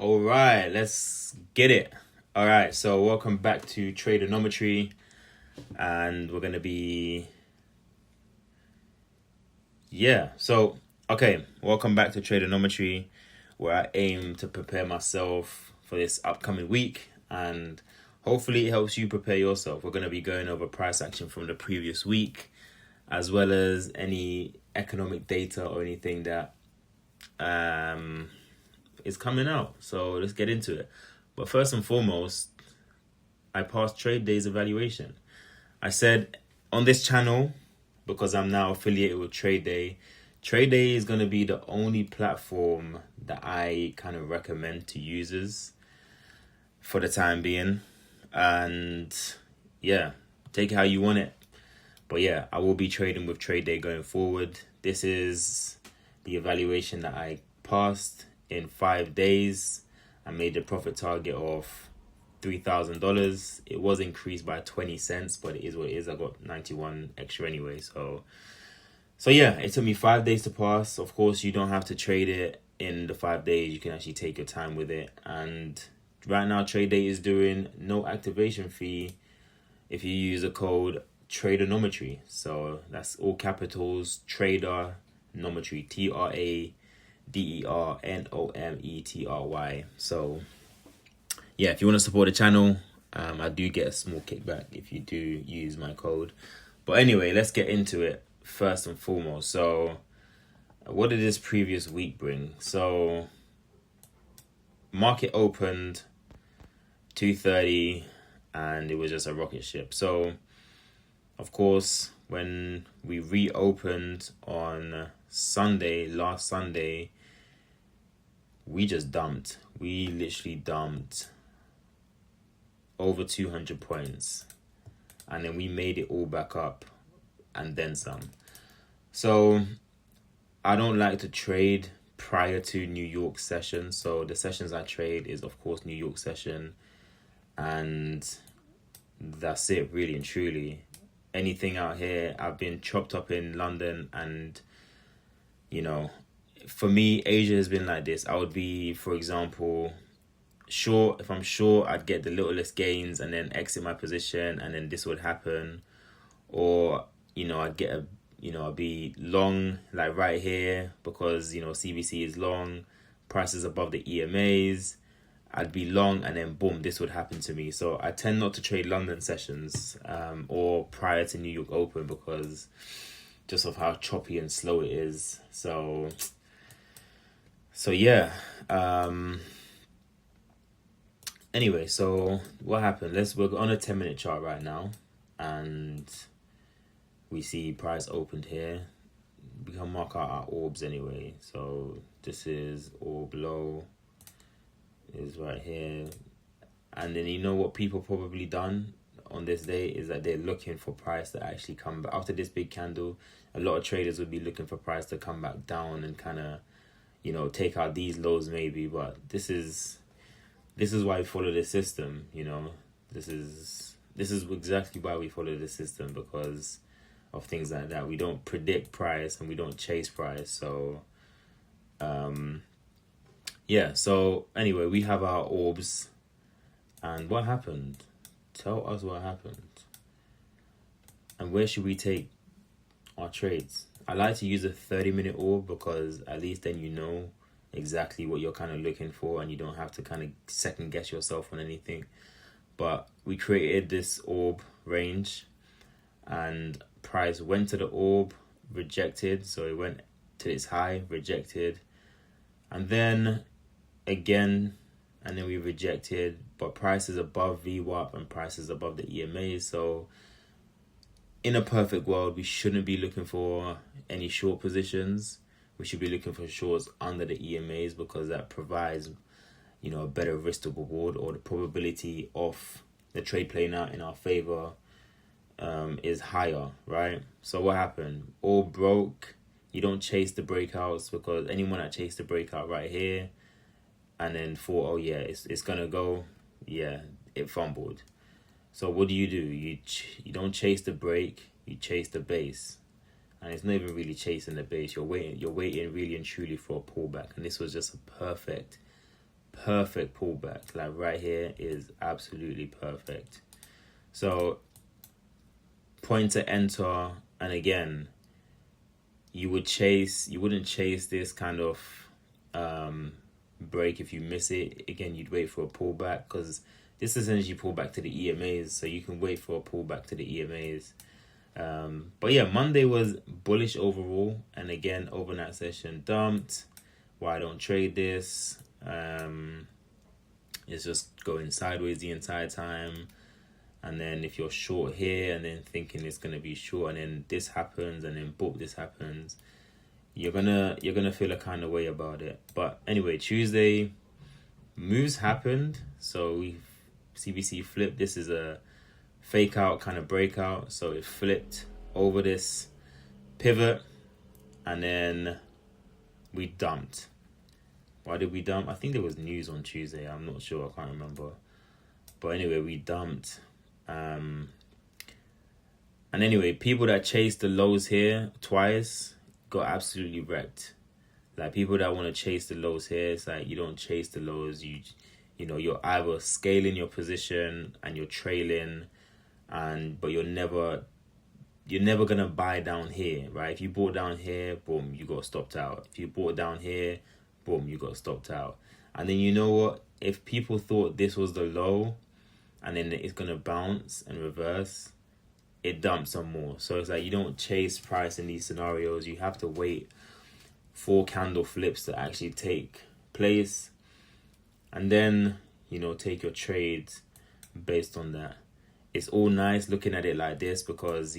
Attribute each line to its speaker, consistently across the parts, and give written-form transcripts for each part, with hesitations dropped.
Speaker 1: All right, let's get it. All right, so welcome back to Tradeonometry, and we're gonna be welcome back to Tradeonometry, where I aim to prepare myself for this upcoming week, and hopefully it helps you prepare yourself. We're gonna be going over price action from the previous week, as well as any economic data or anything that is coming out. So let's get into it. But first and foremost, I passed Trade Day's evaluation. I said on this channel, because I'm now affiliated with Trade Day is going to be the only platform that I kind of recommend to users for the time being. And yeah, take it how you want it. But yeah, I will be trading with Trade Day going forward. This is the evaluation that I passed in 5 days. I made a profit target of $3,000. It was increased by 20 cents, but it is what it is. I got 91 extra anyway. So yeah, it took me 5 days to pass. Of course, you don't have to trade it in the 5 days. You can actually take your time with it. And right now, Trade Day is doing no activation fee if you use the code Tradeonometry. So that's all capitals, Tradeonometry, TRADERNOMETRY. So yeah, if you want to support the channel, I do get a small kickback if you do use my code. But anyway, let's get into it first and foremost. So what did this previous week bring? So market opened 2:30 and it was just a rocket ship. So of course, when we reopened on last Sunday, we just dumped. We literally dumped over 200 points. And then we made it all back up and then some. So I don't like to trade prior to New York session. So the sessions I trade is, of course, New York session. And that's it, really and truly. Anything out here, I've been chopped up in London, and for me, Asia has been like this. I would be, for example, short. If I'm short, I'd get the littlest gains and then exit my position, and then this would happen. Or I'd get I'd be long, like right here, because CBC is long, prices above the EMAs. I'd be long, and then boom, this would happen to me. So I tend not to trade London sessions or prior to New York Open, because just of how choppy and slow it is. So yeah. Anyway, so what happened? We're on a 10-minute chart right now, and we see price opened here. We can mark out our orbs anyway. So this is orb low, is right here. And then what people probably done on this day is that they're looking for price to actually come back. After this big candle, a lot of traders would be looking for price to come back down and kind of take out these lows maybe. But this is why we follow this system. This is exactly why we follow this system, because of things like that. We don't predict price and we don't chase price. So yeah, so anyway, we have our orbs. And what happened? Tell us what happened. And where should we take our trades? I like to use a 30-minute orb, because at least then you know exactly what you're kind of looking for, and you don't have to kind of second guess yourself on anything. But we created this orb range, and price went to the orb, rejected. So it went to its high, rejected, and then again, and then we rejected. But price is above VWAP and price is above the EMA. So in a perfect world, we shouldn't be looking for any short positions. We should be looking for shorts under the EMAs, because that provides a better risk to reward, or the probability of the trade playing out in our favor is higher, right? So what happened? All broke. You don't chase the breakouts, because anyone that chased the breakout right here and then thought, oh yeah, it's gonna go, yeah, it fumbled. So what do? You don't chase the break, you chase the base. And it's not even really chasing the base. You're waiting really and truly for a pullback. And this was just a perfect perfect pullback. Like right here is absolutely perfect. So point to enter, and again, you wouldn't chase this kind of break if you miss it. Again, you'd wait for a pullback, because this is essentially pullback to the EMAs, so you can wait for a pullback to the EMAs. But yeah, Monday was bullish overall, and again, overnight session dumped. Why I don't trade this? It's just going sideways the entire time. And then if you're short here and then thinking it's gonna be short, and then this happens, and then boom, this happens, you're gonna feel a kind of way about it. But anyway, Tuesday moves happened. So CBC flipped. This is a fake out kind of breakout. So it flipped over this pivot, and then we dumped. Why did we dump? I think there was news on Tuesday. I'm not sure. I can't remember. But anyway, we dumped. And anyway, people that chased the lows here twice got absolutely wrecked. Like people that want to chase the lows here, it's like you don't chase the lows. You know, you're either scaling your position and you're trailing, but you're never gonna buy down here, right? If you bought down here, boom, you got stopped out. If you bought down here, boom, you got stopped out. And then you know what? If people thought this was the low, and then it's gonna bounce and reverse, it dumps some more. So it's like you don't chase price in these scenarios. You have to wait for candle flips to actually take place, and then take your trades based on that. It's all nice looking at it like this because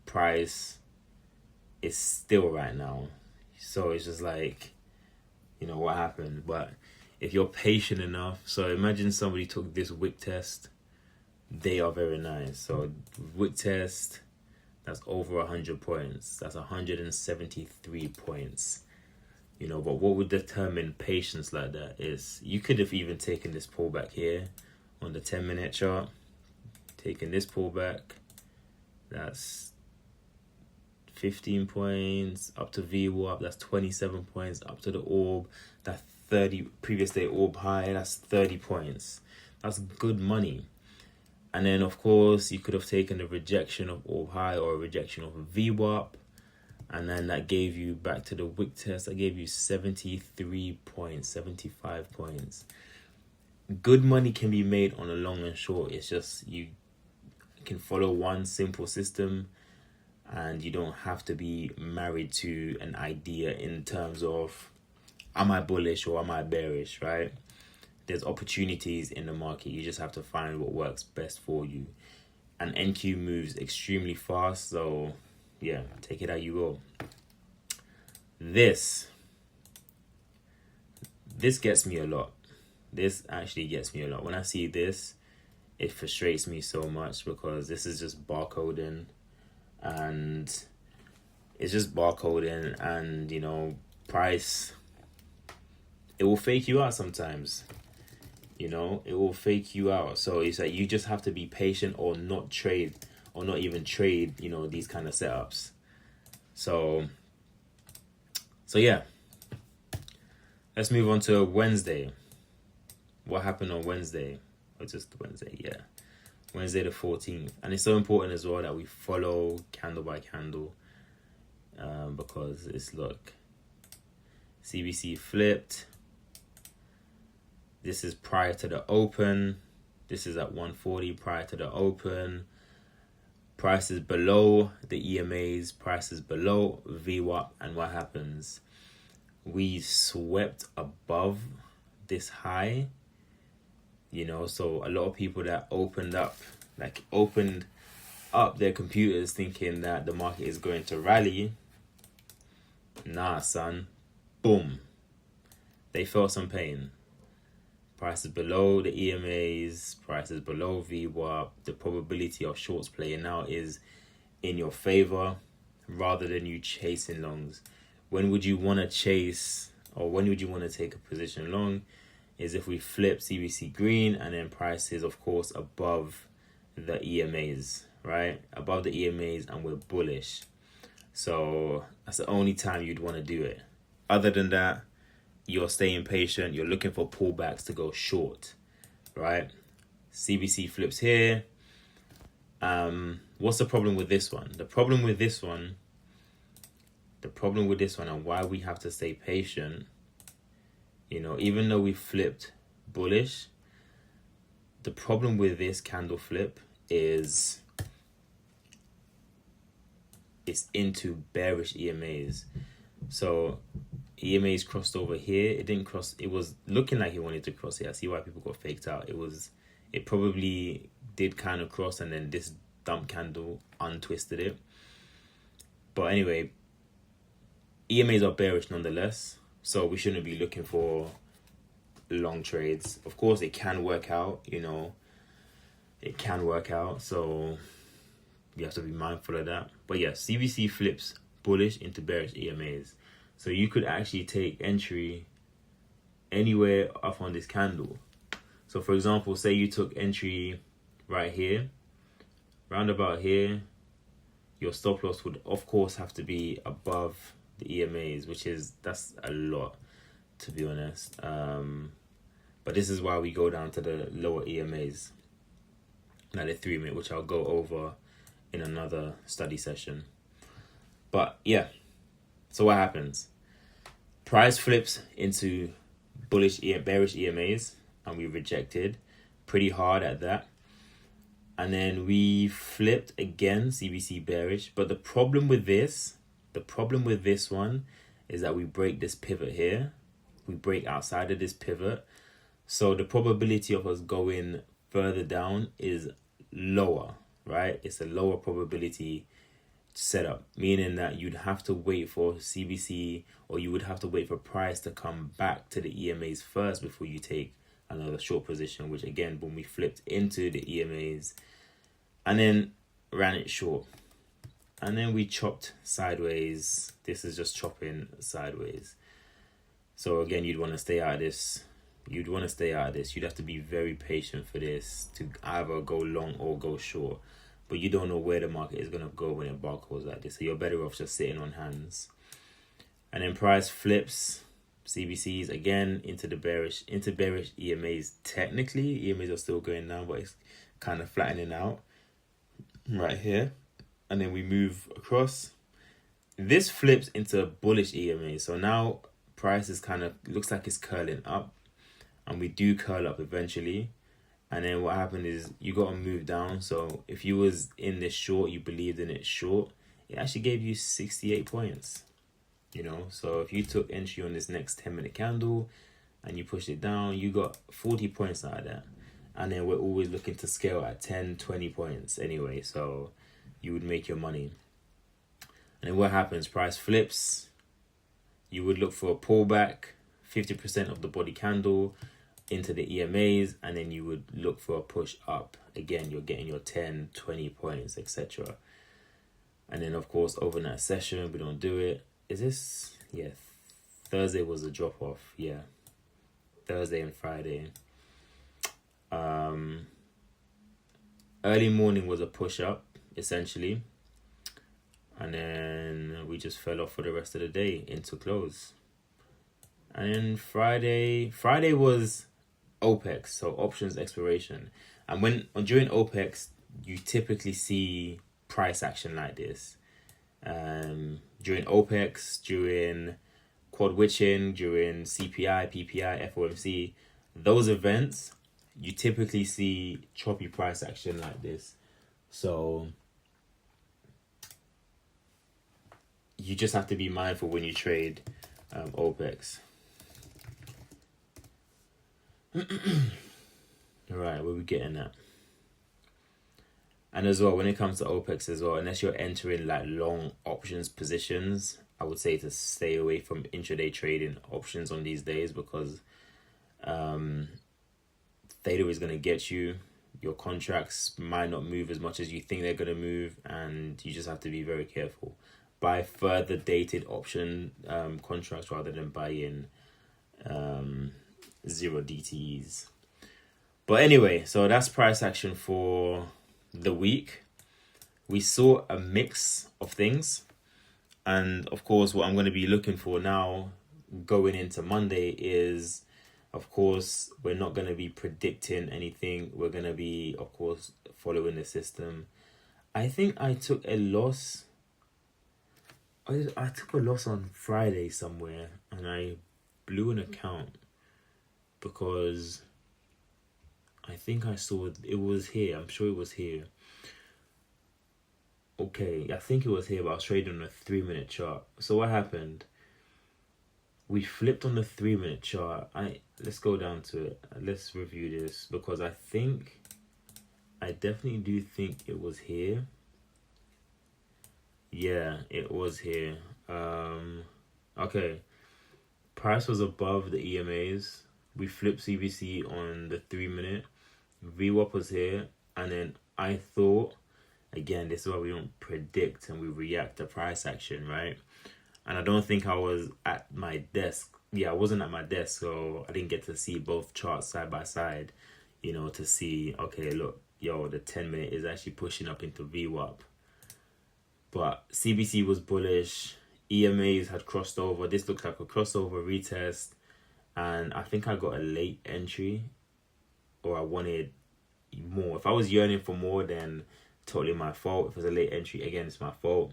Speaker 1: price is still right now, so it's just like what happened. But if you're patient enough, so imagine somebody took this wick test, they are very nice. So wick test, that's over 100 points. That's 173 points. But what would determine patience like that is you could have even taken this pullback here on the 10-minute chart. Taking this pullback, that's 15 points. Up to VWAP, that's 27 points. Up to the orb, that's 30 previous day orb high, that's 30 points. That's good money. And then of course you could have taken a rejection of orb high or a rejection of a VWAP, and then that gave you back to the wick test, that gave you 73 points, 75 points. Good money can be made on a long and short. It's just you can follow one simple system, and you don't have to be married to an idea in terms of am I bullish or am I bearish, right? There's opportunities in the market. You just have to find what works best for you. And NQ moves extremely fast, so yeah, take it how you go. This gets me a lot. This actually gets me a lot. When I see this, it frustrates me so much because this is just barcoding, and it's just barcoding, and price, it will fake you out sometimes. It will fake you out. So it's like you just have to be patient or not trade, or not even trade, these kind of setups. So yeah. Let's move on to Wednesday. What happened on Wednesday? Or just Wednesday, yeah. Wednesday the 14th. And it's so important as well that we follow candle by candle. Because it's, look, CBC flipped. This is prior to the open. This is at 140 prior to the open. Price is below the EMAs. Price is below VWAP. And what happens? We swept above this high. So a lot of people that opened up their computers thinking that the market is going to rally. Nah, son. Boom. They felt some pain. Price is below the EMAs. Price is below VWAP. The probability of shorts playing out is in your favor rather than you chasing longs. When would you want to chase, or when would you want to take a position long? Is if we flip CBC green and then price is, of course, above the EMAs, right? Above the EMAs, and we're bullish. So that's the only time you'd want to do it. Other than that, you're staying patient, you're looking for pullbacks to go short, right? CBC flips here. What's the problem with this one? The problem with this one and why we have to stay patient, even though we flipped bullish, the problem with this candle flip is it's into bearish EMAs. So EMAs crossed over here. It didn't cross. It was looking like it wanted to cross here. I see why people got faked out. It probably did kind of cross, and then this dump candle untwisted it. But anyway, EMAs are bearish nonetheless. So we shouldn't be looking for long trades. Of course, it can work out, it can work out. So you have to be mindful of that. But yeah, CBC flips bullish into bearish EMAs. So you could actually take entry anywhere up on this candle. So for example, say you took entry right here, round about here, your stop loss would of course have to be above the EMAs, that's a lot, to be honest. But this is why we go down to the lower EMAs, like the 3 minute, which I'll go over in another study session. But yeah, so what happens? Price flips into bearish EMAs, and we rejected pretty hard at that. And then we flipped again, CBC bearish. But the problem with this one is that we break this pivot here. We break outside of this pivot. So the probability of us going further down is lower, right? It's a lower probability setup, meaning that you'd have to wait for CBC, or you would have to wait for price to come back to the EMAs first before you take another short position, which again, when we flipped into the EMAs and then ran it short, and then we chopped sideways. This is just chopping sideways. So again, you'd want to stay out of this. You'd have to be very patient for this to either go long or go short. But you don't know where the market is going to go when it barcodes like this. So you're better off just sitting on hands. And then price flips CBCs again into bearish EMAs. Technically, EMAs are still going down, but it's kind of flattening out right here. And then we move across. This flips into bullish EMA. So now price is looks like it's curling up. And we do curl up eventually. And then what happened is you got to move down. So if you was in this short, you believed in it short, it actually gave you 68 points. So if you took entry on this next 10-minute candle and you pushed it down, you got 40 points out of that. And then we're always looking to scale at 10, 20 points anyway. So you would make your money. And then what happens? Price flips. You would look for a pullback, 50% of the body candle into the EMAs, and then you would look for a push up. Again, you're getting your 10, 20 points, etc. And then, of course, overnight session, we don't do it. Is this? Yeah, Thursday was a drop off. Yeah, Thursday and Friday. Early morning was a push up, essentially. And then we just fell off for the rest of the day into close. And then Friday was OPEX, so options expiration. And during OPEX, you typically see price action like this. During OPEX, during quad witching, during CPI, PPI, FOMC, those events, you typically see choppy price action like this. So you just have to be mindful when you trade OPEX. Alright, where we getting at? And as well, when it comes to OPEX as well, unless you're entering like long options positions, I would say to stay away from intraday trading options on these days, because theta is going to get you. Your contracts might not move as much as you think they're going to move, and you just have to be very careful. Buy further dated option contracts rather than buying zero DTEs. But anyway, so that's price action for the week. We saw a mix of things, and of course what I'm going to be looking for now going into Monday is, of course, we're not going to be predicting anything. We're going to be, of course, following the system. I think I took a loss. I took a loss on Friday somewhere, and I blew an account because I think I saw it was here. I'm sure it was here. Okay, I think it was here, but I was trading on a 3-minute chart. So what happened? We flipped on the 3-minute chart. Let's go down to it. Let's review this because I definitely do think it was here. Yeah, it was here. Okay. Price was above the EMAs. We flipped CBC on the 3-minute. VWAP was here, and then I thought, again, this is why we don't predict and we react to price action, right? And I don't think I was at my desk. Yeah, I wasn't at my desk, so I didn't get to see both charts side by side, to see, okay, look, the 10-minute is actually pushing up into VWAP. But CBC was bullish. EMAs had crossed over. This looks like a crossover retest. And I think I got a late entry, or I wanted more. If I was yearning for more, then totally my fault. If it was a late entry, again, it's my fault.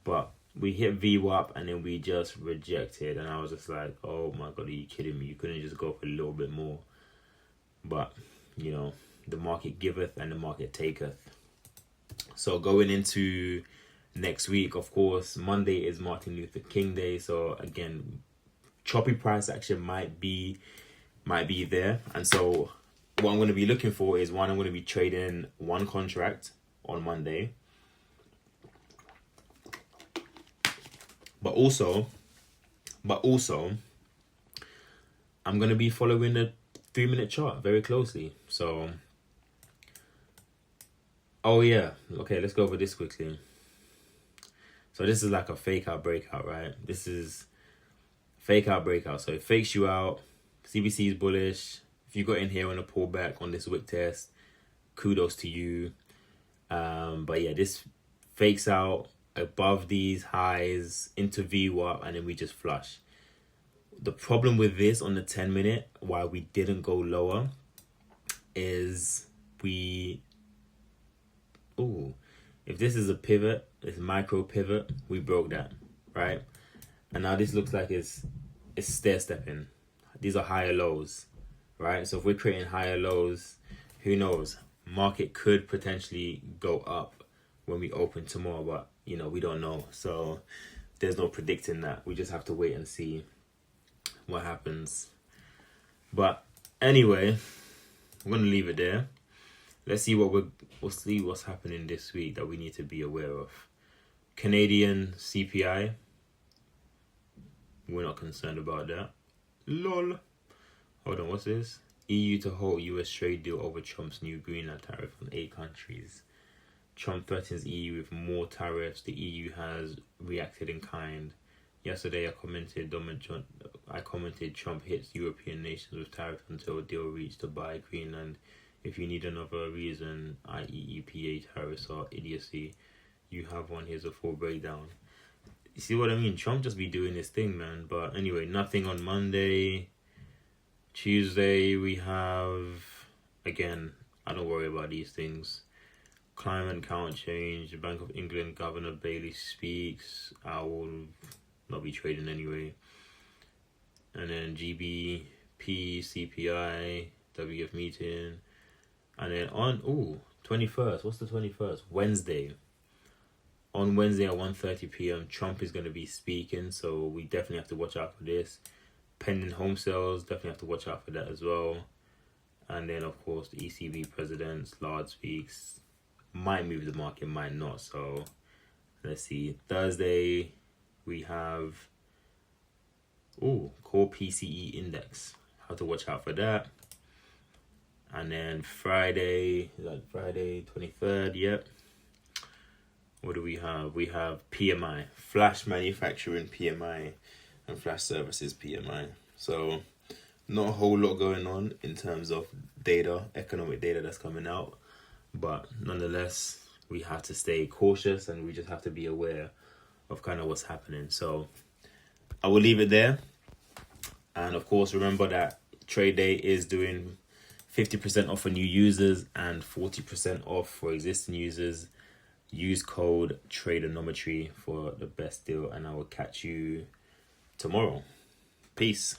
Speaker 1: But we hit VWAP and then we just rejected. And I was just like, oh my God, are you kidding me? You couldn't just go for a little bit more. But, the market giveth and the market taketh. So going into next week, of course, Monday is Martin Luther King Day. So again, choppy price action might be there. And so what I'm going to be looking for is, one, I'm going to be trading one contract on Monday. But also, I'm going to be following the 3-minute chart very closely. So, oh yeah, okay, let's go over this quickly. So this is like a fake out breakout, right? This is fake out breakout. So it fakes you out. CBC is bullish. If you got in here on a pullback on this wick test, kudos to you. But yeah, this fakes out above these highs into VWAP, and then we just flush. The problem with this on the 10-minute, why we didn't go lower, is if this is a pivot, this micro pivot, we broke that, right? And now this looks like it's stair stepping. These are higher lows, right? So if we're creating higher lows, who knows? Market could potentially go up when we open tomorrow, but we don't know. So there's no predicting that. We just have to wait and see what happens. But anyway, I'm gonna leave it there. Let's see what's happening this week that we need to be aware of. Canadian CPI. We're not concerned about that. Lol. Hold on, what's this? EU to halt US trade deal over Trump's new Greenland tariff on 8 countries. Trump threatens EU with more tariffs. The EU has reacted in kind. Yesterday, I commented Trump hits European nations with tariffs until a deal reached to buy Greenland. If you need another reason, i.e. EPA tariffs are idiocy, you have one. Here's a full breakdown. You see what I mean? Trump just be doing his thing, man. But anyway, nothing on Monday. Tuesday, we have, again, I don't worry about these things. Climate can't change. The Bank of England Governor Bailey speaks. I will not be trading anyway. And then GBP, CPI, WF meeting. And then on 21st, what's the 21st? Wednesday. On Wednesday at 1:30 p.m, Trump is going to be speaking, so we definitely have to watch out for this. Pending home sales, definitely have to watch out for that as well. And then, of course, the ECB president, Lard speaks. Might move the market, might not. So, let's see. Thursday, we have core PCE index. Have to watch out for that. And then Friday, is that Friday 23rd? Yep. What do we have? We have PMI, Flash Manufacturing PMI, and Flash Services PMI. So not a whole lot going on in terms of data, economic data that's coming out. But nonetheless, we have to stay cautious and we just have to be aware of kind of what's happening. So I will leave it there. And of course, remember that Trade Day is doing 50% off for new users and 40% off for existing users. Use code TRADERnometry for the best deal, and I will catch you tomorrow. Peace.